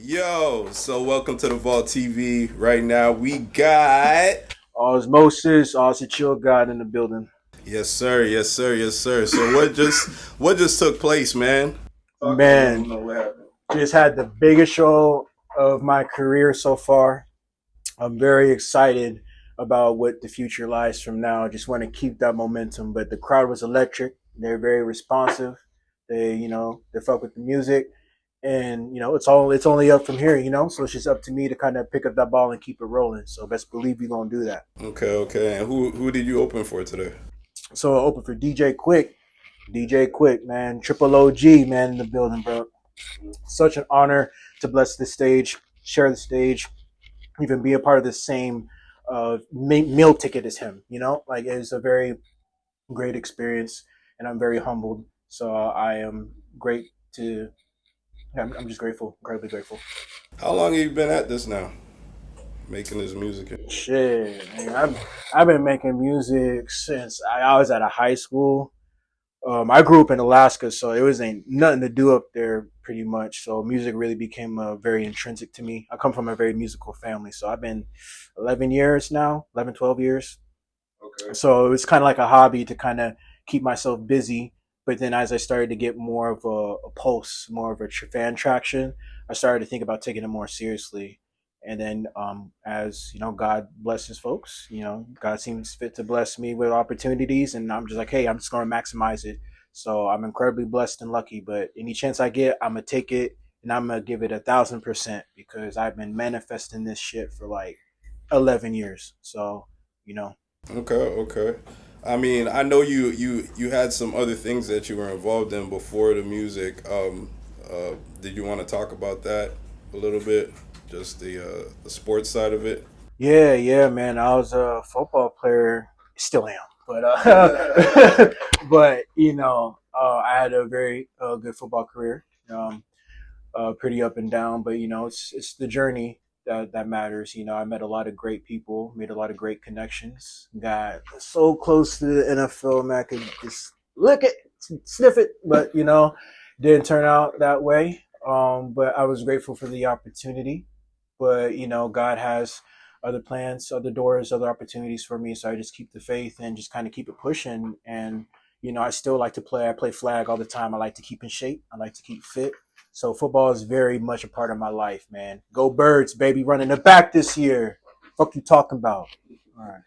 Yo, so welcome to the Vault TV. Right now we got Ozmosis, Oz the chill god in the building. yes sir, yes sir, yes sir. So what just took place, man? Talk to me. I don't Man, know what happened. just had the biggest show of my career so far. I'm very excited about what the future lies from now. I just want to keep that momentum. But the crowd was electric. They're very responsive. They fuck with the music. And, it's only up from here. So it's just up to me to kind of pick up that ball and keep it rolling. So best believe we're gonna do that. Okay, okay. And who did you open for today? So I open for DJ Quick. DJ Quick, man. Triple OG, man, in the building, bro. Such an honor to bless the stage, share the stage, even be a part of the same meal ticket as him. Like it's a very great experience, and I'm very humbled. So I am great to. Yeah, I'm just grateful, incredibly grateful. How long have you been at this now? Making this music? Shit, man, I've been making music since I was at a high school. I grew up in Alaska, so it was ain't nothing to do up there pretty much. So music really became very intrinsic to me. I come from a very musical family, so I've been 11 years now, 11, 12 years. Okay. So it was kind of like a hobby to kind of keep myself busy. But then as I started to get more of a pulse, more of a fan traction, I started to think about taking it more seriously. And then, as God blesses folks. God seems fit to bless me with opportunities, and I'm just like, hey, I'm just going to maximize it. So I'm incredibly blessed and lucky. But any chance I get, I'm gonna take it, and I'm gonna give it 1,000% because I've been manifesting this shit for like 11 years. So, you know, Okay, okay. I mean, I know you had some other things that you were involved in before the music. Did you want to talk about that a little bit? Just the sports side of it. yeah, yeah, man. I was a football player, still am, but but I had a very good football career. Pretty up and down, but it's the journey that matters. I met a lot of great people, made a lot of great connections, got so close to the NFL, man. I could just lick it, sniff it, but didn't turn out that way. But I was grateful for the opportunity. But God has other plans, other doors, other opportunities for me. So I just keep the faith and just kind of keep it pushing. And I still like to play. I play flag all the time. I like to keep in shape. I like to keep fit. So football is very much a part of my life, man. Go Birds, baby, running it back this year. Fuck you talking about? All right.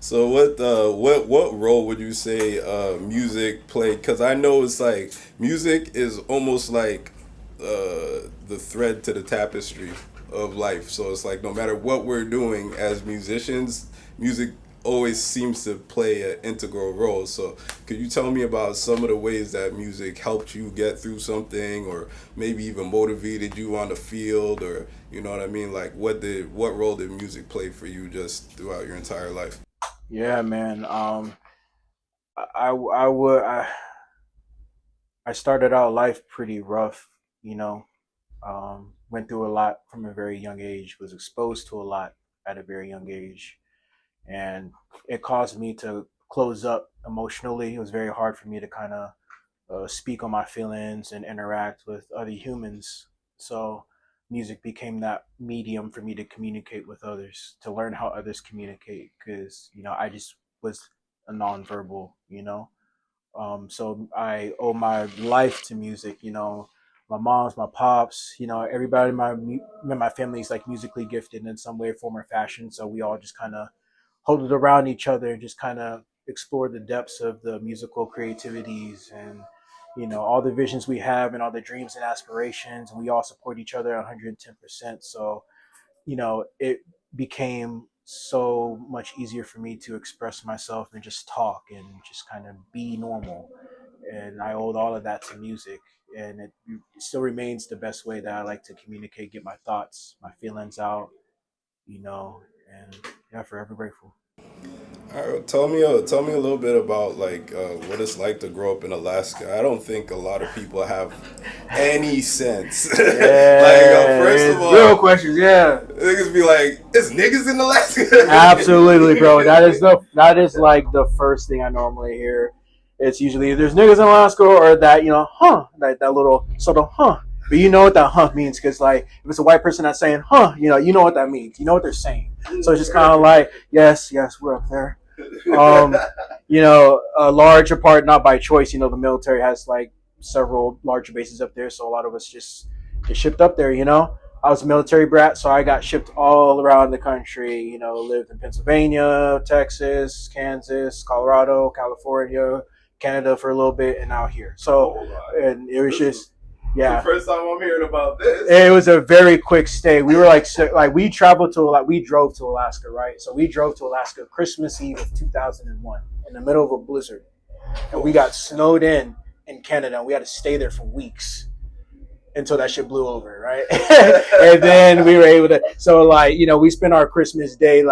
So what role would you say music played? Because I know it's like music is almost like the thread to the tapestry of life. So it's like no matter what we're doing as musicians, music always seems to play an integral role. So could you tell me about some of the ways that music helped you get through something, or maybe even motivated you on the field, or you know what I mean? Like what role did music play for you just throughout your entire life? Yeah, man. I would I started out life pretty rough, you know. Went through a lot from a very young age, was exposed to a lot at a very young age, and it caused me to close up emotionally. It was very hard for me to kind of speak on my feelings and interact with other humans. So music became that medium for me to communicate with others, to learn how others communicate, because I just was a nonverbal, so I owe my life to music. My mom's, my pops, everybody in my family is like musically gifted in some way, form, or fashion. So we all just kind of hold it around each other and just kind of explore the depths of the musical creativities and all the visions we have and all the dreams and aspirations, and we all support each other 110%. So it became so much easier for me to express myself and just talk and just kind of be normal. And I owed all of that to music. And it still remains the best way that I like to communicate, get my thoughts, my feelings out, and yeah, forever grateful. All right, tell me a little bit about like what it's like to grow up in Alaska. I don't think a lot of people have any sense. Like first of Yeah, real all, questions. Yeah, niggas be like, "It's niggas in Alaska." absolutely, bro. That is like the first thing I normally hear. It's usually there's niggas in Alaska or that that little sort of But you know what that huh means, because like if it's a white person that's saying huh, you know what that means. You know what they're saying. So it's just kind of like yes, yes, we're up there. Um, a larger part, not by choice. The military has like several larger bases up there, so a lot of us just get shipped up there. I was a military brat, so I got shipped all around the country. Lived in Pennsylvania, Texas, Kansas, Colorado, California, Canada for a little bit, and out here. So, and it was just, yeah. The first time I'm hearing about this. It was a very quick stay. We were like we traveled to we drove to Alaska, right? So we drove to Alaska Christmas Eve of 2001 in the middle of a blizzard, and we got snowed in Canada. And we had to stay there for weeks until that shit blew over, right? And then we were able to. So we spent our Christmas day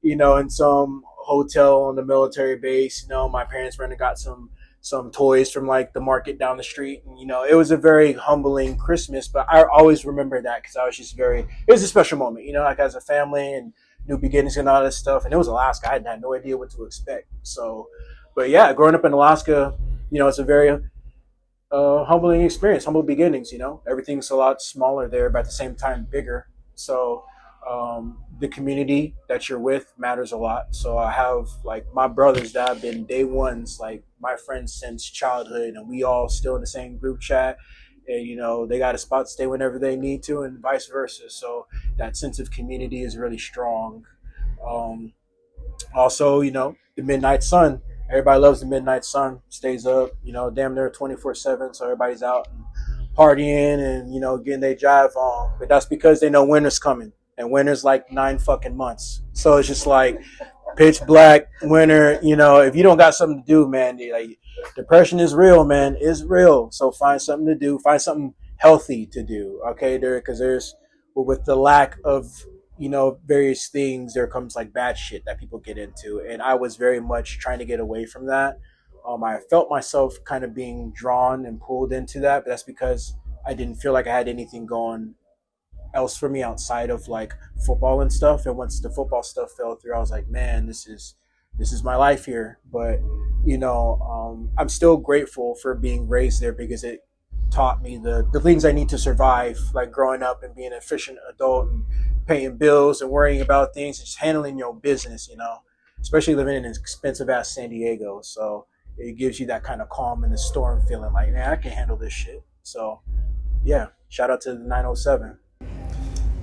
in some hotel on the military base. My parents went and got some toys from like the market down the street, and it was a very humbling Christmas. But I always remember that because I was just it was a special moment, like as a family and new beginnings and all this stuff. And it was Alaska. I had no idea what to expect. So, but yeah, growing up in Alaska, it's a very humbling experience, humble beginnings. Everything's a lot smaller there, but at the same time bigger. So the community that you're with matters a lot. So I have like my brothers that have been day ones, like my friends since childhood, and we all still in the same group chat. And they got a spot to stay whenever they need to, and vice versa. So that sense of community is really strong. Also, the midnight sun. Everybody loves the midnight sun. Stays up, damn near 24/7. So everybody's out and partying and getting their jive on. But that's because they know winter's coming, and winter's like 9 fucking months. So it's just like pitch black winter. If you don't got something to do, man, like depression is real, man. It's real. So find something to do. Find something healthy to do. Okay, because with the lack of various things, there comes like bad shit that people get into, and I was very much trying to get away from that. I felt myself kind of being drawn and pulled into that, but that's because I didn't feel like I had anything going else for me outside of like football and stuff. And once the football stuff fell through, I was like, man, this is my life here. But I'm still grateful for being raised there because it taught me the things I need to survive, like growing up and being an efficient adult and paying bills and worrying about things and just handling your business, especially living in an expensive ass San Diego. So it gives you that kind of calm in the storm feeling like, man, I can handle this shit. So yeah, shout out to the 907.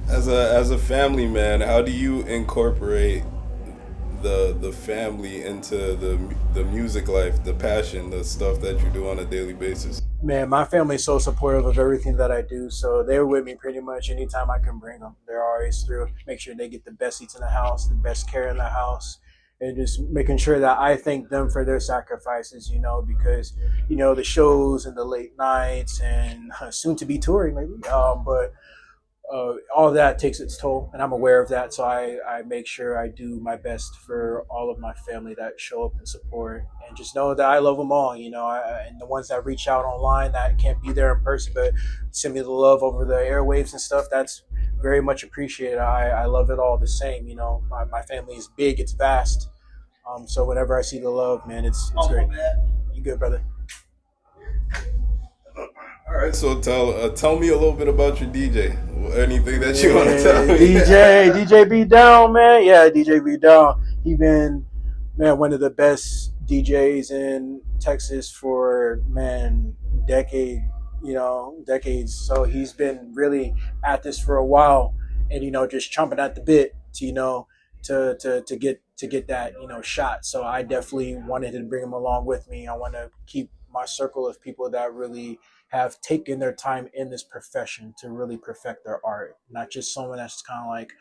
As a family man, how do you incorporate the family into the music life, the passion, the stuff that you do on a daily basis? Man, my family's so supportive of everything that I do, so they're with me pretty much anytime I can bring them. They're always through, make sure they get the best seats in the house, the best care in the house, and just making sure that I thank them for their sacrifices, because, the shows and the late nights and soon to be touring maybe, but all of that takes its toll, and I'm aware of that. So I make sure I do my best for all of my family that show up and support, and just know that I love them all. And the ones that reach out online that can't be there in person, but send me the love over the airwaves and stuff. That's very much appreciated. I love it all the same. My family is big, it's vast. So whenever I see the love, man, it's great. You good, brother? All right, so tell me a little bit about your DJ. Anything that you want to tell me? DJ B Down, man. Yeah, DJ B Down. He been, man, one of the best DJs in Texas for decades. So he's been really at this for a while, and just chomping at the bit to get that shot. So I definitely wanted to bring him along with me. I want to keep my circle of people that really have taken their time in this profession to really perfect their art, not just someone that's kind of like,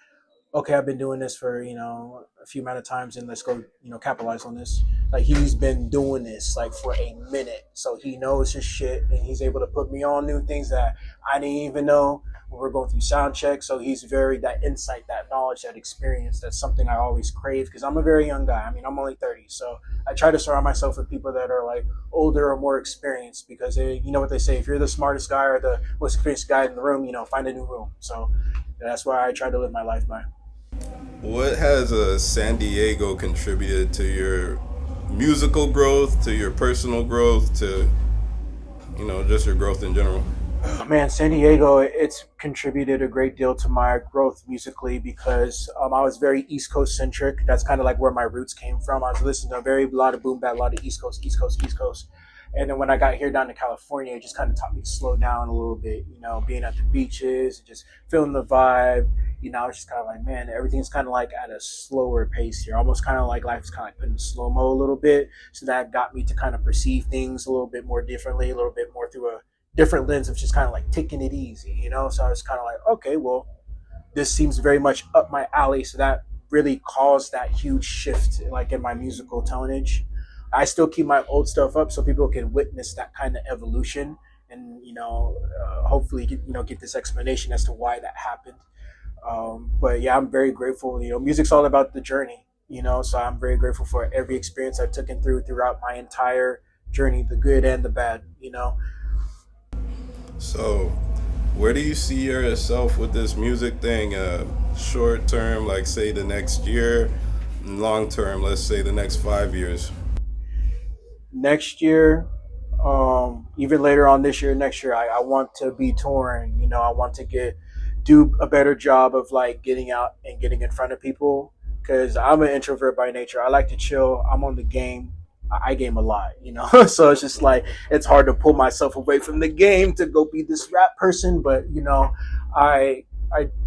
okay, I've been doing this for a few amount of times and let's go capitalize on this. Like he's been doing this like for a minute, so he knows his shit, and he's able to put me on new things that I didn't even know when we're going through sound check. So he's very that insight, that knowledge, that experience. That's something I always crave because I'm a very young guy. I mean, I'm only 30, so I try to surround myself with people that are like older or more experienced because you know what they say: if you're the smartest guy or the most experienced guy in the room, find a new room. So that's why I try to live my life by. What has San Diego contributed to your musical growth, to your personal growth, to just your growth in general? Man, San Diego, it's contributed a great deal to my growth musically because I was very East Coast centric. That's kind of like where my roots came from. I was listening to a very lot of boom bap, a lot of East Coast, East Coast, East Coast. And then when I got here down to California, it just kind of taught me to slow down a little bit, being at the beaches, just feeling the vibe. I was just kind of like, man, everything's kind of like at a slower pace here, almost kind of like life is kind of like put in slow mo a little bit. So that got me to kind of perceive things a little bit more differently, a little bit more through a different lens of just kind of like taking it easy. So I was kind of like, okay, well, this seems very much up my alley. So that really caused that huge shift, like in my musical tonnage. I still keep my old stuff up so people can witness that kind of evolution and hopefully get this explanation as to why that happened. But yeah, I'm very grateful. Music's all about the journey. So I'm very grateful for every experience I took and throughout my entire journey, the good and the bad. So, where do you see yourself with this music thing? Short term, like say the next year, long term, let's say the next 5 years. Next year, even later on this year, next year, I want to be touring. I want to do a better job of like getting out and getting in front of people because I'm an introvert by nature. I like to chill. I'm on the game. I game a lot. So it's just like it's hard to pull myself away from the game to go be this rap person. But I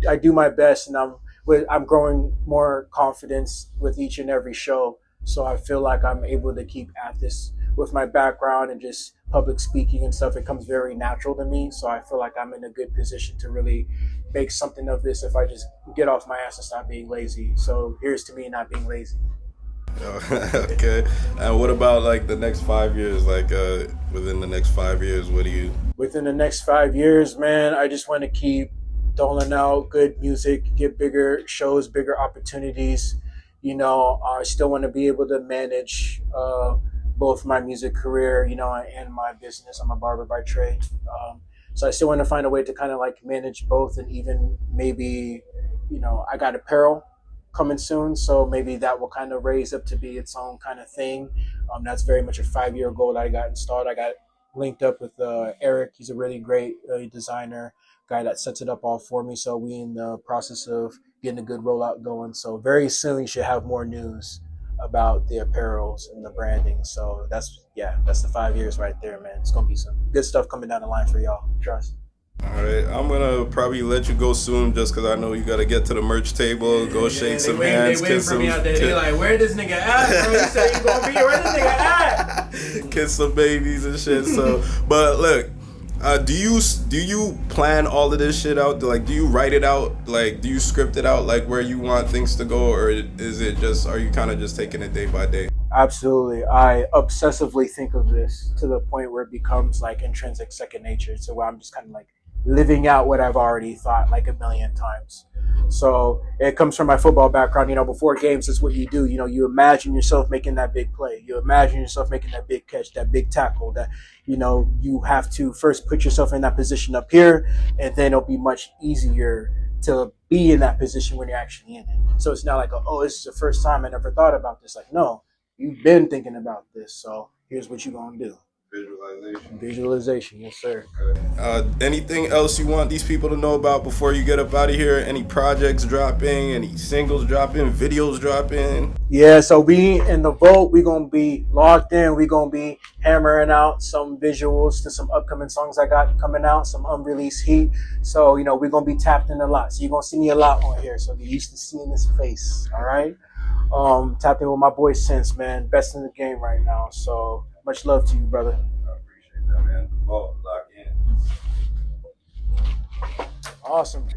I do my best, and I'm growing more confidence with each and every show. So I feel like I'm able to keep at this with my background and just public speaking and stuff. It comes very natural to me. So I feel like I'm in a good position to really make something of this if I just get off my ass and stop being lazy. So here's to me not being lazy. Okay. And what about like the next 5 years? Like within the next 5 years, what do you? Within the next 5 years, man, I just want to keep doling out good music, get bigger shows, bigger opportunities. I still want to be able to manage both my music career, and my business. I'm a barber by trade. So I still want to find a way to kind of like manage both, and even maybe, I got apparel coming soon, so maybe that will kind of raise up to be its own kind of thing. That's very much a 5 year goal that I got installed. I got linked up with Eric. He's a really great designer guy that sets it up all for me. So we in the process of getting a good rollout going. So very soon you should have more news about the apparels and the branding. So that's the 5 years right there, man. It's gonna be some good stuff coming down the line for y'all. Trust. All right, I'm gonna probably let you go soon, just because I know you gotta get to the merch table, go shake some hands, They waiting kiss for some. me out there. They like, where this nigga at? Bro? You said you gonna be here. Where this nigga at? Kiss some babies and shit. So, but look, do you plan all of this shit out? Like, do you write it out? Like, do you script it out? Like, where you want things to go, or is it just? Are you kind of just taking it day by day? Absolutely. I obsessively think of this to the point where it becomes like intrinsic second nature. So where I'm just kind of like living out what I've already thought like a million times. So it comes from my football background. Before games, that's what you do. You imagine yourself making that big play. You imagine yourself making that big catch, that big tackle. That you have to first put yourself in that position up here, and then it'll be much easier to be in that position when you're actually in it. So it's not like, oh, this is the first time I never thought about this. Like, no, you've been thinking about this. So here's what you're gonna do. Visualization, yes, sir. Anything else you want these people to know about before you get up out of here? Any projects dropping? Any singles dropping? Videos dropping? Yeah, so we in the vault, we gonna be locked in. We gonna be hammering out some visuals to some upcoming songs I got coming out, some unreleased heat. So we're gonna be tapped in a lot. So you're gonna see me a lot on here. So get used to seeing this face. All right. Tapped in with my boy Sense, man, best in the game right now. So much love to you, brother. I appreciate that, man. Vault, lock in. Awesome.